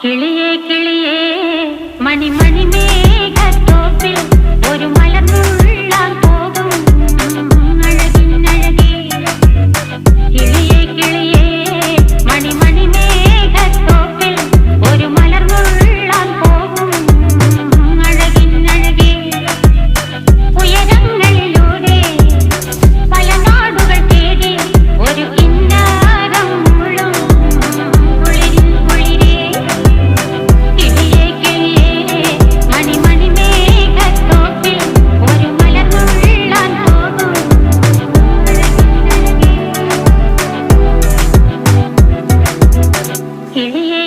കിളിയേ കിളിയേ മണിമണി മേഘത്തോപ്പിൽ ഒരു മലർന്നുള്ളാൻ പോകും അഴകിനഴകേ. കിളിയേ കിളിയേ മണിമണി മേഘത്തോപ്പിൽ ഒരു മലർന്നുള്ളാൻ പോകും അഴകിനഴകേ. ഉയരങ്ങളിലൂടെ പല നാടുകൾ തേടി ഒരു കിന്നാരം മുള്ളും കുളിരിൻ കുളിരേ. കിളിയേ കിളിയേ മണിമണി മേഘത്തോപ്പിൽ ഒരു മലർന്നുള്ളാൻ പോകും അഴകിനഴകേ. കിളിയേ